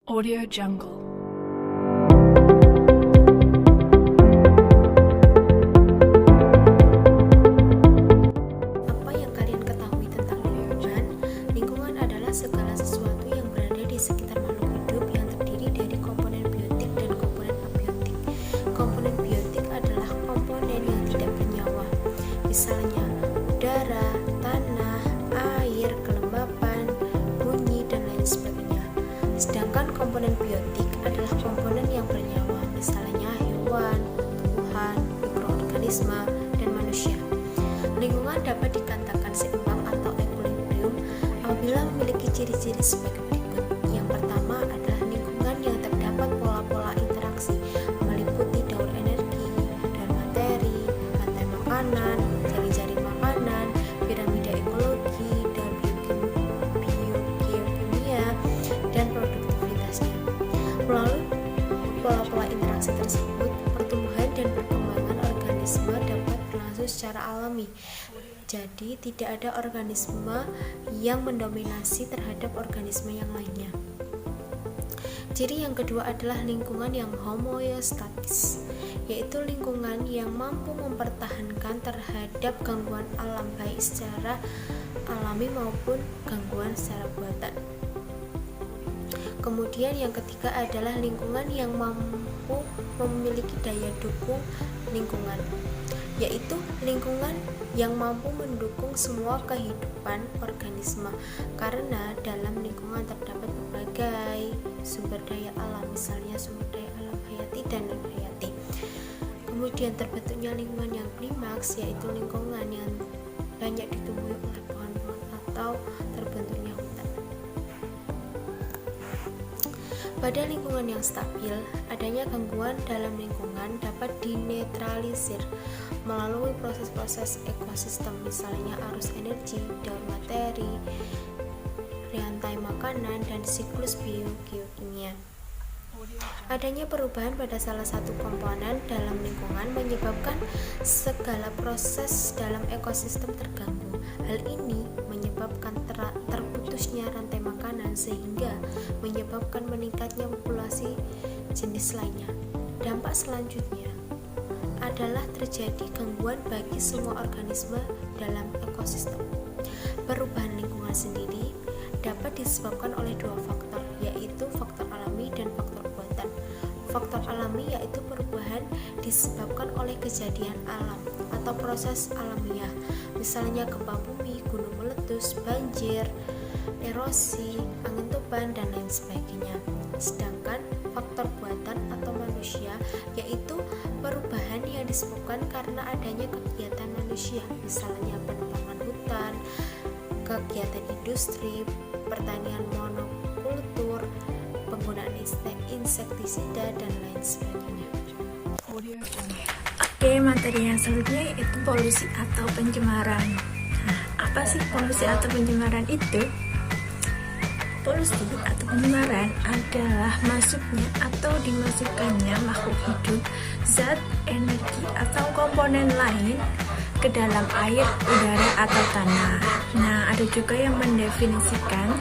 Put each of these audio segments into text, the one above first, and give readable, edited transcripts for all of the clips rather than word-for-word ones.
Audio Jungle. Apa yang kalian ketahui tentang lingkungan? Lingkungan adalah segala sesuatu yang berada di sekitar makhluk hidup yang terdiri dari komponen biotik dan komponen abiotik. Komponen biotik adalah komponen yang tidak bernyawa, misalnya udara, tanah, air, kelembapan, bunyi, dan lain sebagainya. Sedangkan komponen biotik adalah komponen yang bernyawa, misalnya hewan, tumbuhan, mikroorganisme, dan manusia. Lingkungan dapat dikatakan seimbang atau equilibrium apabila memiliki ciri-ciri sebagai berikut. Yang pertama adalah lingkungan yang terdapat pola-pola interaksi meliputi daur energi, daur materi, rantai makanan, jaring-jaring makanan, piramida ekologi, daur biokimia, dan produktivitasnya. Melalui pola-pola interaksi tersebut, pertumbuhan dan perkembangan organisme dapat berlangsung secara alami. Jadi, tidak ada organisme yang mendominasi terhadap organisme yang lainnya. Ciri yang kedua adalah lingkungan yang homeostatis, yaitu lingkungan yang mampu mempertahankan terhadap gangguan alam baik secara alami maupun gangguan secara buatan. Kemudian yang ketiga adalah lingkungan yang mampu memiliki daya dukung lingkungan, yaitu lingkungan yang mampu mendukung semua kehidupan organisme, karena dalam lingkungan terdapat berbagai sumber daya alam, misalnya sumber daya alam hayati dan non-hayati. Kemudian terbentuknya lingkungan yang klimaks, yaitu lingkungan yang banyak ditumbuhi oleh pohon-pohon atau terbentuknya hutan. Pada lingkungan yang stabil, adanya gangguan dalam lingkungan dapat dinetralisir melalui proses-proses ekosistem, misalnya arus energi, daur materi, rantai makanan, dan siklus biokimia. Adanya perubahan pada salah satu komponen dalam lingkungan menyebabkan segala proses dalam ekosistem terganggu. Hal ini menyebabkan terputusnya rantai makanan sehingga menyebabkan meningkatnya populasi jenis lainnya. Dampak selanjutnya adalah terjadi gangguan bagi semua organisme dalam ekosistem. Perubahan lingkungan sendiri dapat disebabkan oleh dua faktor, yaitu faktor alami dan faktor buatan. Faktor alami yaitu perubahan disebabkan oleh kejadian alam atau proses alamiah, misalnya gempa bumi, gunung meletus, banjir, erosi, angin topan, dan lain sebagainya. Sedangkan faktor buatan atau manusia yaitu perubahan yang disebabkan karena adanya kegiatan manusia, misalnya penebangan hutan, kegiatan industri, pertanian monokultur, penggunaan insektisida, dan lain sebagainya. Oke, materi yang selanjutnya yaitu polusi atau pencemaran. Nah, apa sih polusi atau pencemaran itu? Polusi atau pencemaran adalah masuknya atau dimasukkannya makhluk hidup, zat, energi, atau komponen lain ke dalam air, udara, atau tanah. Nah, ada juga yang mendefinisikan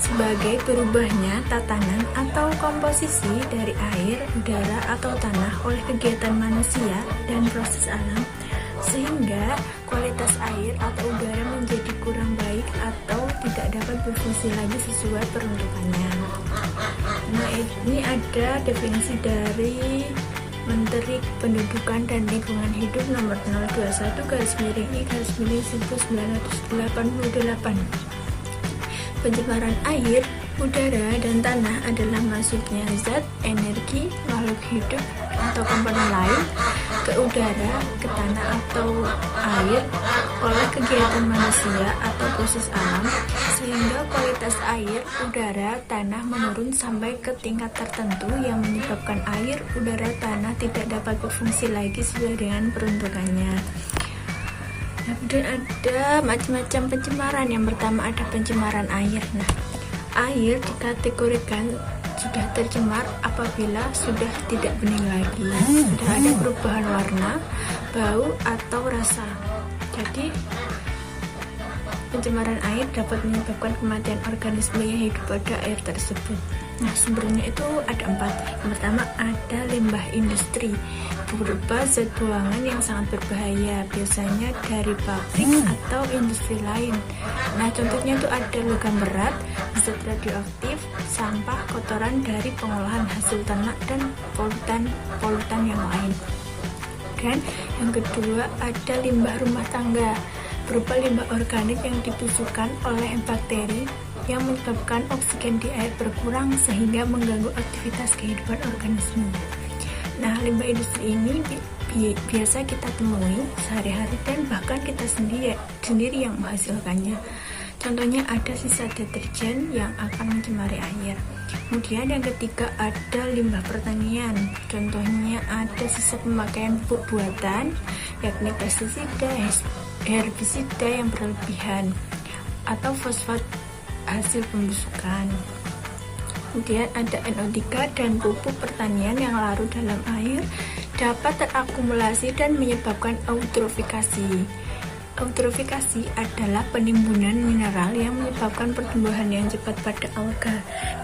sebagai berubahnya tatanan atau komposisi dari air, udara, atau tanah oleh kegiatan manusia dan proses alam, sehingga kualitas air atau udara menjadi kurang baik atau tidak dapat berfungsi lagi sesuai peruntukannya. Nah, ini ada definisi dari Menteri Pendudukan dan Lingkungan Hidup nomor 021/I/1988. Pencemaran air, udara, dan tanah adalah masuknya zat, energi, makhluk hidup atau komponen lain ke udara, ke tanah atau air oleh kegiatan manusia atau proses alam, sehingga kualitas air, udara, tanah menurun sampai ke tingkat tertentu yang menyebabkan air, udara, tanah tidak dapat berfungsi lagi sesuai dengan peruntukannya. Nah, kemudian ada macam-macam pencemaran. Yang pertama ada pencemaran air. Nah, air dikategorikan sudah tercemar apabila sudah tidak bening lagi, sudah ada perubahan warna, bau, atau rasa. Jadi pencemaran air dapat menyebabkan kematian organisme yang hidup pada air tersebut. Nah, sumbernya itu ada 4. Yang pertama ada limbah industri, berupa zat buangan yang sangat berbahaya, biasanya dari pabrik atau industri lain. Nah, contohnya itu ada logam berat, zat radioaktif, sampah, kotoran dari pengolahan hasil ternak, dan polutan yang lain. Dan yang kedua ada limbah rumah tangga, berupa limbah organik yang dibusukkan oleh bakteri yang menyebabkan oksigen di air berkurang sehingga mengganggu aktivitas kehidupan organisme. Nah, limbah industri ini biasa kita temui sehari-hari dan bahkan kita sendiri yang menghasilkannya. Contohnya ada sisa deterjen yang akan mencemari air. Kemudian yang ketiga ada limbah pertanian. Contohnya ada sisa pemakaian pupuk buatan, yakni pestisida, herbisida yang berlebihan, atau fosfat hasil pembusukan. Kemudian ada NO3 dan pupuk pertanian yang larut dalam air dapat terakumulasi dan menyebabkan eutrofikasi. Eutrofikasi adalah penimbunan mineral yang menyebabkan pertumbuhan yang cepat pada alga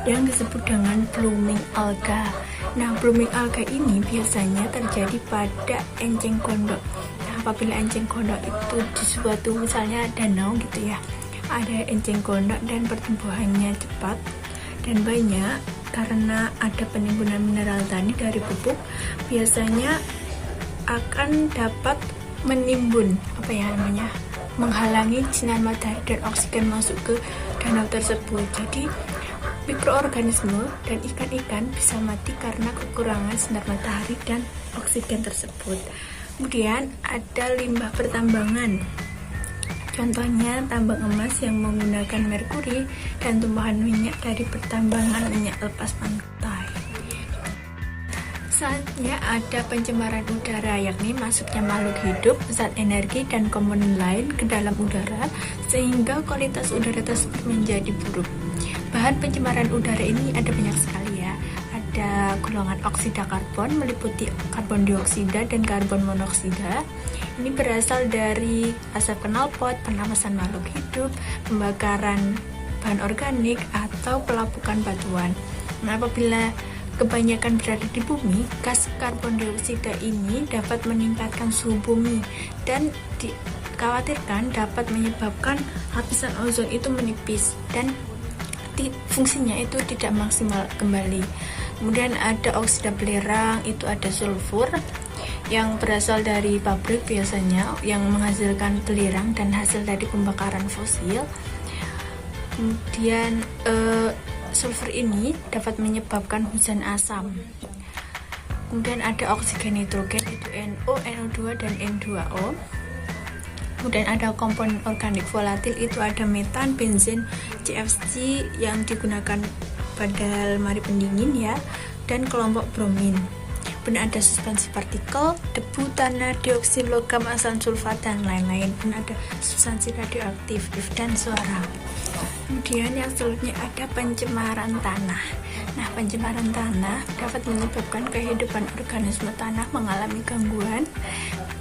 yang disebut dengan blooming alga. Nah, blooming alga ini biasanya terjadi pada enceng gondok. Nah, apabila enceng gondok itu di suatu misalnya danau gitu ya, ada enceng gondok dan pertumbuhannya cepat dan banyak karena ada penimbunan mineral tadi dari pupuk, biasanya akan dapat menimbun menghalangi sinar matahari dan oksigen masuk ke danau tersebut. Jadi mikroorganisme dan ikan-ikan bisa mati karena kekurangan sinar matahari dan oksigen tersebut. Kemudian ada limbah pertambangan. Contohnya tambang emas yang menggunakan merkuri dan tumbuhan minyak dari pertambangan minyak lepas pantai. Selanjutnya ada pencemaran udara, yakni masuknya makhluk hidup, zat energi, dan komponen lain ke dalam udara sehingga kualitas udara tersebut menjadi buruk. Bahan pencemaran udara ini ada banyak sekali ya. Ada golongan oksida karbon meliputi karbon dioksida dan karbon monoksida. Ini berasal dari asap knalpot, penapasan makhluk hidup, pembakaran bahan organik, atau pelapukan batuan. Nah, apabila kebanyakan berada di bumi, gas karbon dioksida ini dapat meningkatkan suhu bumi dan dikhawatirkan dapat menyebabkan lapisan ozon itu menipis dan fungsinya itu tidak maksimal kembali. Kemudian ada oksida belerang, itu ada sulfur yang berasal dari pabrik biasanya yang menghasilkan belerang dan hasil dari pembakaran fosil. Kemudian sulfur ini dapat menyebabkan hujan asam. Kemudian ada oksigen nitrogen, itu NO, NO2 dan N2O. Kemudian ada komponen organik volatil, itu ada metan, benzen, CFC yang digunakan pada lemari pendingin ya, dan kelompok bromin. Kemudian ada substansi partikel, debu, tanah, dioksid, logam, asam sulfat, dan lain-lain. Kemudian ada substansi radioaktif dan suara. Kemudian yang selanjutnya ada pencemaran tanah. Nah, pencemaran tanah dapat menyebabkan kehidupan organisme tanah mengalami gangguan,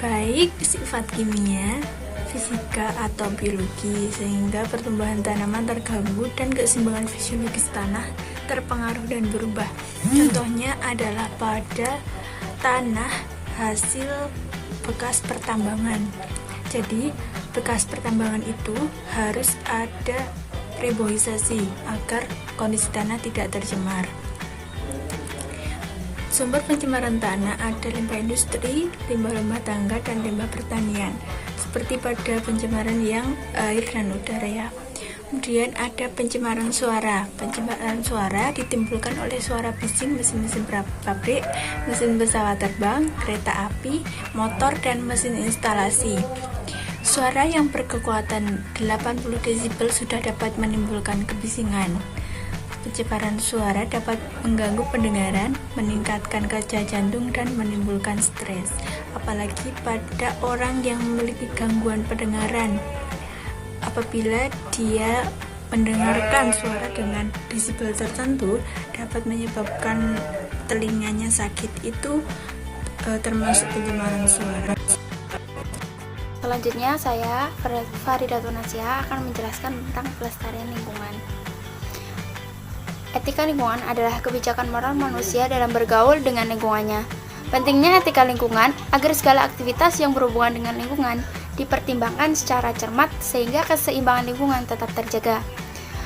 baik sifat kimia, fisika, atau biologi, sehingga pertumbuhan tanaman terganggu dan keseimbangan fisiologis tanah terpengaruh dan berubah. Contohnya adalah pada tanah hasil bekas pertambangan. Jadi, bekas pertambangan itu harus ada reboisasi agar kondisi tanah tidak tercemar. Sumber pencemaran tanah ada limbah industri, limbah rumah tangga, dan limbah pertanian. Seperti pada pencemaran yang air dan udara ya. Kemudian ada pencemaran suara. Pencemaran suara ditimbulkan oleh suara bising mesin-mesin pabrik, mesin pesawat terbang, kereta api, motor, dan mesin instalasi. Suara yang berkekuatan 80 desibel sudah dapat menimbulkan kebisingan. Pencemaran suara dapat mengganggu pendengaran, meningkatkan kerja jantung, dan menimbulkan stres. Apalagi pada orang yang memiliki gangguan pendengaran. Apabila dia mendengarkan suara dengan desibel tertentu, dapat menyebabkan telinganya sakit. Itu termasuk pencemaran suara. Selanjutnya saya, Faridatun Nasya, akan menjelaskan tentang pelestarian lingkungan. Etika lingkungan adalah kebijakan moral manusia dalam bergaul dengan lingkungannya. Pentingnya etika lingkungan agar segala aktivitas yang berhubungan dengan lingkungan dipertimbangkan secara cermat sehingga keseimbangan lingkungan tetap terjaga.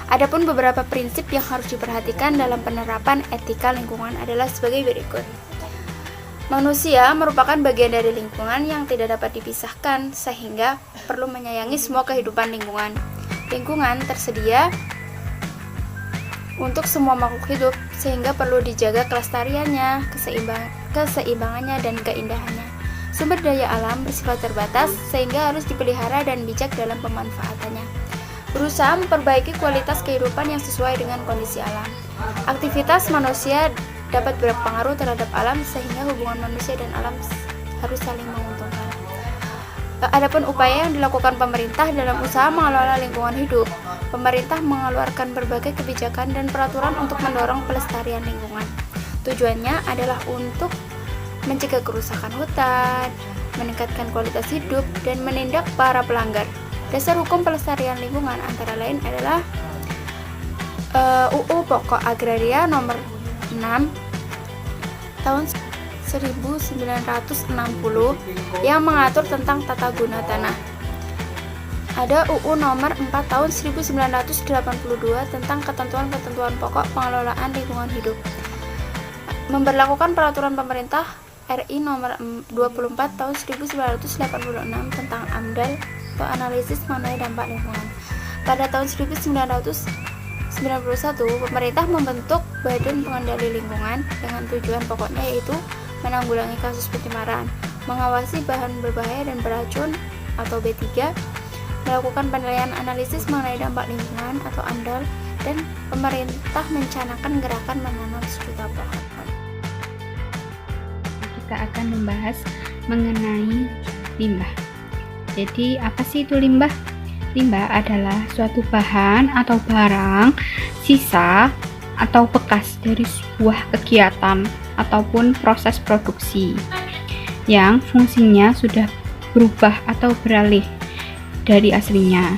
Adapun beberapa prinsip yang harus diperhatikan dalam penerapan etika lingkungan adalah sebagai berikut. Manusia merupakan bagian dari lingkungan yang tidak dapat dipisahkan, sehingga perlu menyayangi semua kehidupan lingkungan. Lingkungan tersedia untuk semua makhluk hidup, sehingga perlu dijaga kelestariannya, keseimbangannya, dan keindahannya. Sumber daya alam bersifat terbatas, sehingga harus dipelihara dan bijak dalam pemanfaatannya. Berusaha memperbaiki kualitas kehidupan yang sesuai dengan kondisi alam. Aktivitas manusia dapat berpengaruh terhadap alam sehingga hubungan manusia dan alam harus saling menguntungkan. Adapun upaya yang dilakukan pemerintah dalam usaha mengelola lingkungan hidup, pemerintah mengeluarkan berbagai kebijakan dan peraturan untuk mendorong pelestarian lingkungan. Tujuannya adalah untuk mencegah kerusakan hutan, meningkatkan kualitas hidup, dan menindak para pelanggar. Dasar hukum pelestarian lingkungan antara lain adalah UU Pokok Agraria nomor 6 tahun 1960 yang mengatur tentang tata guna tanah. Ada UU nomor 4 tahun 1982 tentang ketentuan-ketentuan pokok pengelolaan lingkungan hidup. Memberlakukan peraturan pemerintah RI nomor 24 tahun 1986 tentang AMDAL atau analisis mengenai dampak lingkungan. Pada tahun 1991, pemerintah membentuk Badan Pengendali Lingkungan dengan tujuan pokoknya yaitu menanggulangi kasus pencemaran, mengawasi bahan berbahaya dan beracun atau B3, melakukan penilaian analisis mengenai dampak lingkungan atau AMDAL, dan pemerintah mencanangkan gerakan menanam 1 juta pohon. Kita akan membahas mengenai limbah. Jadi, apa sih itu limbah? Limbah adalah suatu bahan atau barang, sisa atau bekas dari sebuah kegiatan ataupun proses produksi yang fungsinya sudah berubah atau beralih dari aslinya.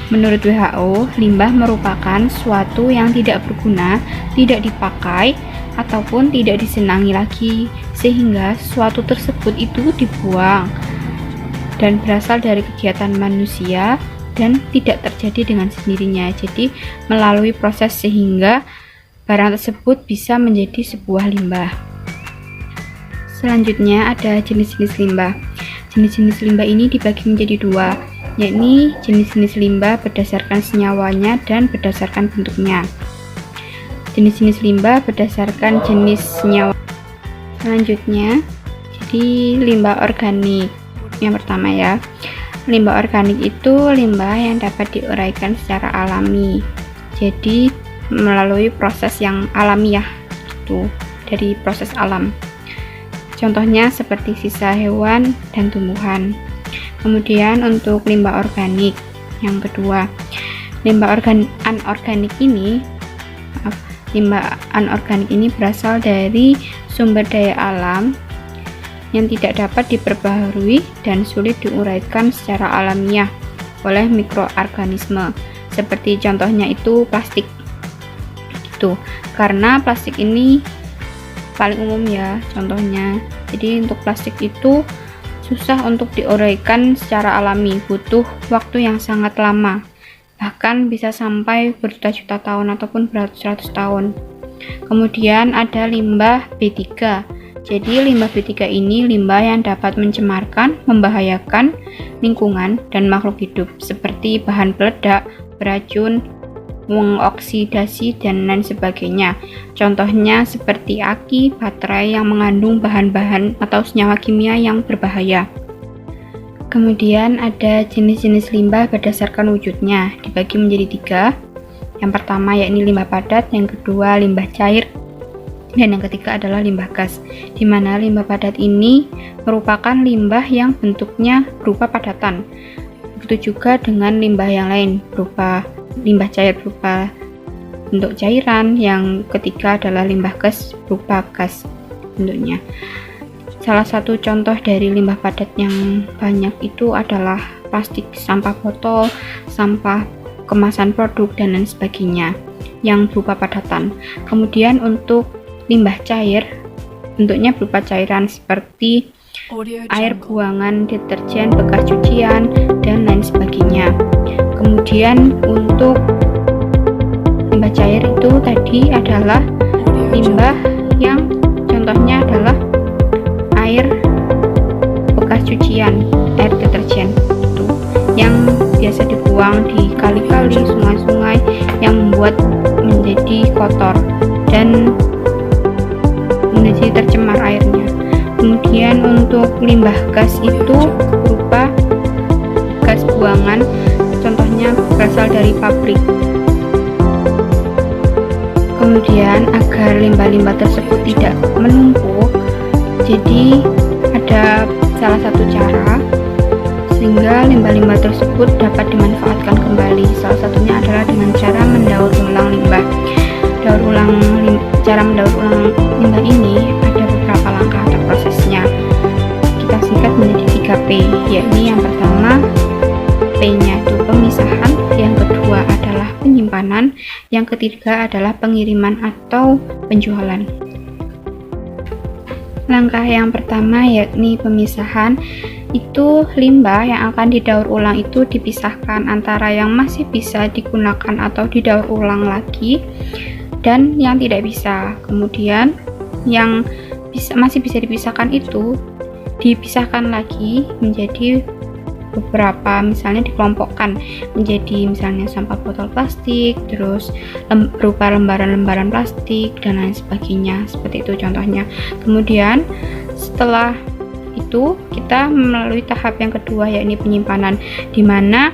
Menurut WHO, limbah merupakan suatu yang tidak berguna, tidak dipakai, ataupun tidak disenangi lagi, sehingga suatu tersebut itu dibuang dan berasal dari kegiatan manusia dan tidak terjadi dengan sendirinya. Jadi melalui proses sehingga barang tersebut bisa menjadi sebuah limbah. Selanjutnya ada jenis-jenis limbah. Jenis-jenis limbah ini dibagi menjadi 2, yakni jenis-jenis limbah berdasarkan senyawanya dan berdasarkan bentuknya. Jenis-jenis limbah berdasarkan jenis senyawa. Selanjutnya, jadi limbah organik. Yang pertama ya, limbah organik itu limbah yang dapat diuraikan secara alami. Jadi melalui proses yang alamiah itu dari proses alam. Contohnya seperti sisa hewan dan tumbuhan. Kemudian untuk limbah organik, yang kedua, limbah anorganik ini berasal dari sumber daya alam yang tidak dapat diperbaharui dan sulit diuraikan secara alamiah oleh mikroorganisme. Seperti contohnya itu plastik. Itu karena plastik ini paling umum ya contohnya. Jadi untuk plastik itu susah untuk diuraikan secara alami, butuh waktu yang sangat lama. Bahkan bisa sampai berjuta-juta tahun ataupun beratus-ratus tahun. Kemudian ada limbah B3. Jadi limbah B3 ini limbah yang dapat mencemarkan, membahayakan lingkungan dan makhluk hidup seperti bahan peledak, beracun, mengoksidasi, dan lain sebagainya. Contohnya seperti aki, baterai yang mengandung bahan-bahan atau senyawa kimia yang berbahaya. Kemudian ada jenis-jenis limbah berdasarkan wujudnya, dibagi menjadi 3. Yang pertama yakni limbah padat, yang kedua limbah cair, dan yang ketiga adalah limbah gas, di mana limbah padat ini merupakan limbah yang bentuknya berupa padatan. Begitu juga dengan limbah yang lain berupa limbah cair berupa bentuk cairan, yang ketiga adalah limbah gas berupa gas bentuknya. Salah satu contoh dari limbah padat yang banyak itu adalah plastik, sampah botol, sampah kemasan produk, dan lain sebagainya. yang berupa padatan. Kemudian untuk limbah cair, bentuknya berupa cairan seperti air buangan deterjen, bekas cucian, dan lain sebagainya. Kemudian untuk limbah cair itu tadi adalah limbah yang contohnya adalah air bekas cucian, air deterjen itu yang biasa dibuang di kali-kali, sungai-sungai yang membuat menjadi kotor dan menjadi tercemar airnya. Kemudian untuk limbah gas itu berupa gas buangan, contohnya berasal dari pabrik. Kemudian agar limbah-limbah tersebut tidak menumpuk, jadi ada salah satu cara sehingga limbah-limbah tersebut dapat dimanfaatkan kembali. Salah satunya adalah dengan cara mendaur ulang limbah. Cara mendaur ulang limbah ini ada beberapa langkah atau prosesnya. Kita singkat menjadi 3P, yakni yang pertama P-nya itu pemisahan, yang kedua adalah penyimpanan, yang ketiga adalah pengiriman atau penjualan. Langkah yang pertama yakni pemisahan. Itu limbah yang akan didaur ulang itu dipisahkan antara yang masih bisa digunakan atau didaur ulang lagi dan yang tidak bisa. Kemudian yang masih bisa dipisahkan itu dipisahkan lagi menjadi beberapa, misalnya dikelompokkan menjadi misalnya sampah botol plastik, terus berupa lembaran-lembaran plastik dan lain sebagainya, seperti itu contohnya. Kemudian setelah itu kita melalui tahap yang kedua yakni penyimpanan, di mana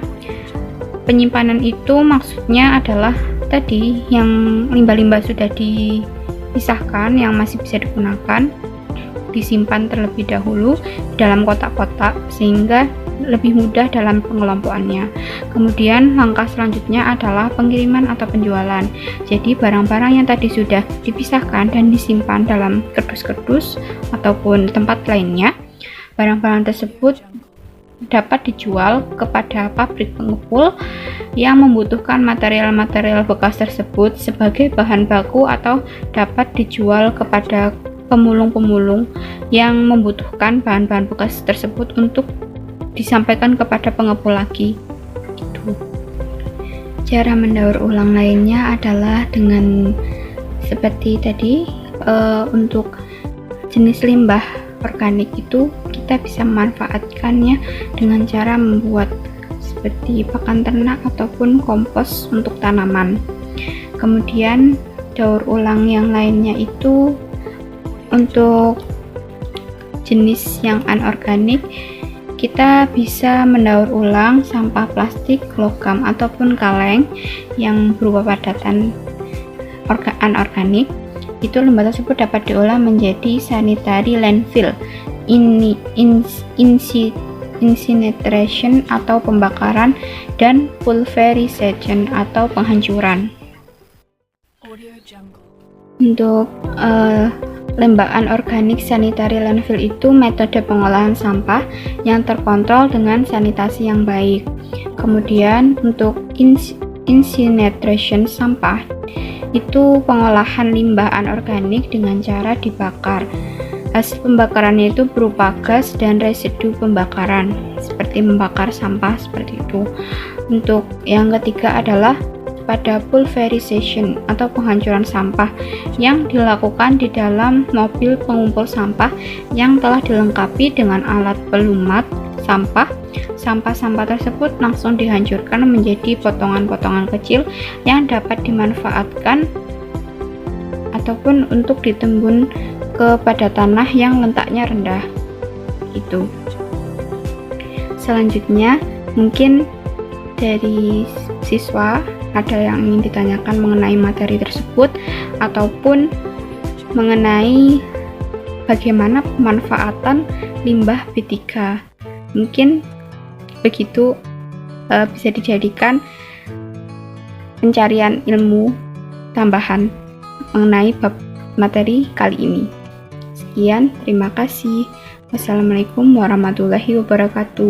penyimpanan itu maksudnya adalah tadi yang limbah-limbah sudah dipisahkan yang masih bisa digunakan disimpan terlebih dahulu dalam kotak-kotak sehingga lebih mudah dalam pengelompokannya. Kemudian langkah selanjutnya adalah pengiriman atau penjualan. Jadi barang-barang yang tadi sudah dipisahkan dan disimpan dalam kardus-kardus ataupun tempat lainnya, barang-barang tersebut dapat dijual kepada pabrik pengepul yang membutuhkan material-material bekas tersebut sebagai bahan baku atau dapat dijual kepada pemulung-pemulung yang membutuhkan bahan-bahan bekas tersebut untuk disampaikan kepada pengepul lagi. Itu. Cara mendaur ulang lainnya adalah dengan seperti tadi, untuk jenis limbah organik itu kita bisa memanfaatkannya dengan cara membuat seperti pakan ternak ataupun kompos untuk tanaman. Kemudian daur ulang yang lainnya itu untuk jenis yang anorganik, kita bisa mendaur ulang sampah plastik, logam ataupun kaleng yang berupa padatan anorganik. Itu limbah tersebut dapat diolah menjadi sanitary landfill, incineration atau pembakaran, dan pulverization atau penghancuran. Untuk limbah anorganik sanitary landfill itu metode pengolahan sampah yang terkontrol dengan sanitasi yang baik. Kemudian untuk incineration sampah itu pengolahan limbah anorganik dengan cara dibakar. Hasil pembakarannya itu berupa gas dan residu pembakaran, seperti membakar sampah seperti itu. Untuk yang ketiga adalah pada pulverization atau penghancuran sampah yang dilakukan di dalam mobil pengumpul sampah yang telah dilengkapi dengan alat pelumat sampah. Sampah-sampah tersebut langsung dihancurkan menjadi potongan-potongan kecil yang dapat dimanfaatkan ataupun untuk ditimbun kepada tanah yang letaknya rendah. Itu. Selanjutnya, mungkin dari siswa ada yang ingin ditanyakan mengenai materi tersebut ataupun mengenai bagaimana pemanfaatan limbah B3. Mungkin begitu bisa dijadikan pencarian ilmu tambahan mengenai bab materi kali ini. Sekian, terima kasih. Wassalamualaikum warahmatullahi wabarakatuh.